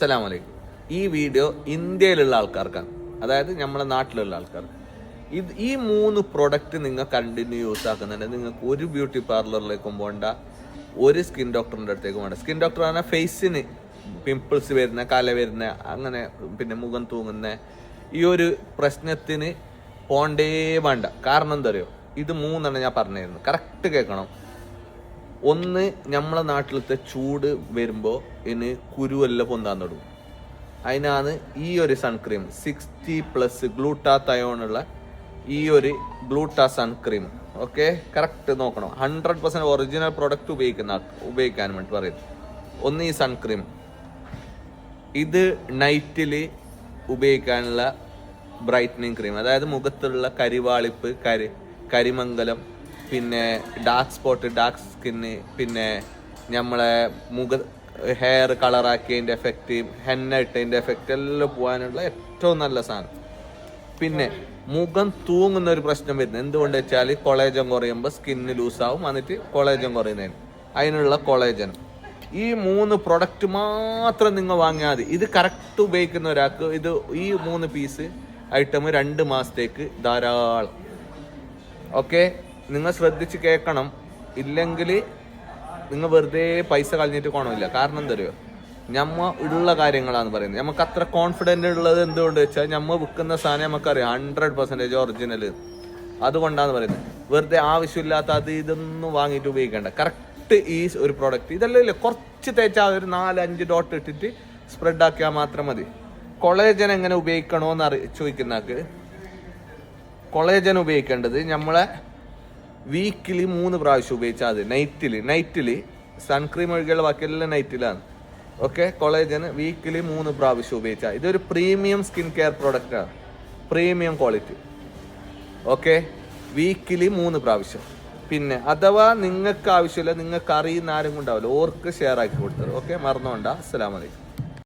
അസ്സലാമലൈക്കും. ഈ വീഡിയോ ഇന്ത്യയിലുള്ള ആൾക്കാർക്കാണ്, അതായത് നമ്മളെ നാട്ടിലുള്ള ആൾക്കാർക്ക്. ഈ 3 പ്രൊഡക്റ്റ് നിങ്ങൾ കണ്ടിന്യൂ യൂസ് ആക്കുന്നുണ്ടെങ്കിൽ നിങ്ങൾക്ക് ഒരു ബ്യൂട്ടി പാർലറിലേക്കും പോകണ്ട, ഒരു സ്കിൻ ഡോക്ടറിൻ്റെ അടുത്തേക്കും വേണ്ട. സ്കിൻ ഡോക്ടർ പറഞ്ഞാൽ ഫേസിന് പിമ്പിൾസ് വരുന്ന, കല വരുന്ന, അങ്ങനെ പിന്നെ മുഖം തൂങ്ങുന്ന ഈ ഒരു പ്രശ്നത്തിന് പോണ്ടേ വേണ്ട. കാരണം എന്താ പറയുക, ഇത് 3 ഞാൻ പറഞ്ഞിരുന്നു, കറക്റ്റ് കേൾക്കണം. ഒന്ന്, നമ്മളെ നാട്ടിലത്തെ ചൂട് വരുമ്പോൾ ഇനി കുരുവെല്ലാം പൊന്താൻ തുടങ്ങും. അതിനാണ് ഈ ഒരു സൺക്രീം 60+ ഗ്ലൂട്ടാത്തയോണുള്ള ഈ ഒരു ഗ്ലൂട്ടാ സൺക്രീം. ഓക്കെ, കറക്റ്റ് നോക്കണം. 100% ഒറിജിനൽ പ്രൊഡക്റ്റ് ഉപയോഗിക്കാൻ വേണ്ടി പറയുന്നത്. ഒന്ന് ഈ സൺക്രീം, ഇത് നൈറ്റിൽ ഉപയോഗിക്കാനുള്ള ബ്രൈറ്റനിങ് ക്രീം, അതായത് മുഖത്തുള്ള കരിവാളിപ്പ്, കരിമംഗലം, പിന്നെ ഡാർക്ക് സ്പോട്ട്, ഡാർക്ക് സ്കിന്ന്, പിന്നെ നമ്മളെ ഹെയർ കളറാക്കിയതിൻ്റെ എഫക്റ്റ്, ഹെന്ന ഇട്ടതിൻ്റെ എഫക്റ്റ് എല്ലാം പോകാനുള്ള ഏറ്റവും നല്ല സാധനം. പിന്നെ മുഖം തൂങ്ങുന്ന ഒരു പ്രശ്നം വരുന്നത് എന്തുകൊണ്ട് വെച്ചാൽ കൊളേജൻ കുറയുമ്പോൾ സ്കിന്ന് ലൂസാവും, എന്നിട്ട് കൊളേജൻ കുറയുന്നതിന് അതിനുള്ള കൊളേജൻ. ഈ 3 പ്രൊഡക്റ്റ് മാത്രം നിങ്ങൾ വാങ്ങിയാൽ മതി. ഇത് കറക്റ്റ് ഉപയോഗിക്കുന്ന ഒരാൾക്ക് ഈ 3 പീസ് ഐറ്റം 2 മാസത്തേക്ക് ധാരാളം. ഓക്കെ, നിങ്ങൾ ശ്രദ്ധിച്ച് കേൾക്കണം, ഇല്ലെങ്കിൽ നിങ്ങൾ വെറുതെ പൈസ കളഞ്ഞിട്ട് കോണമില്ല. കാരണം എന്താ പറയുക, ഞമ്മ ഉള്ള കാര്യങ്ങളാണ് പറയുന്നത്. നമുക്ക് അത്ര കോൺഫിഡൻ്റ് ഉള്ളത് എന്തുകൊണ്ട് വെച്ചാൽ ഞമ്മ വിൽക്കുന്ന സാധനം നമുക്കറിയാം 100% ഒറിജിനൽ. അതുകൊണ്ടാണ് പറയുന്നത്. വെറുതെ ആവശ്യമില്ലാത്ത ഇതൊന്നും വാങ്ങിയിട്ട് ഉപയോഗിക്കേണ്ട. കറക്റ്റ് ഈ ഒരു പ്രോഡക്റ്റ് ഇതെല്ലാം ഇല്ല, കുറച്ച് തേച്ചാൽ ഒരു 4-5 ഡോട്ട് ഇട്ടിട്ട് സ്പ്രെഡ് ആക്കിയാൽ മാത്രം മതി. കൊളേജൻ എങ്ങനെ ഉപയോഗിക്കണമെന്ന് ചോദിക്കുന്നവർക്ക്, കൊളേജൻ ഉപയോഗിക്കേണ്ടത് നമ്മളെ വീക്കിലി 3 പ്രാവശ്യം ഉപയോഗിച്ചാൽ മതി. നൈറ്റിൽ സൺക്രീം ഒഴികെയുള്ള ബാക്കിയെല്ലാം നൈറ്റിലാണ്. ഓക്കെ, കൊളേജൻ വീക്കിലി 3 പ്രാവശ്യം ഉപയോഗിച്ചാൽ. ഇതൊരു പ്രീമിയം സ്കിൻ കെയർ പ്രോഡക്റ്റാണ്, പ്രീമിയം ക്വാളിറ്റി. ഓക്കെ, വീക്കിലി 3 പ്രാവശ്യം. പിന്നെ അഥവാ നിങ്ങൾക്ക് ആവശ്യമില്ല, നിങ്ങൾക്ക് അറിയുന്ന ആരും കൊണ്ടാവില്ല, ഓർക്ക് ഷെയർ ആക്കി കൊടുത്തത്. ഓക്കെ, മറന്നുകൊണ്ട. അസ്സലാമു അലൈക്കും.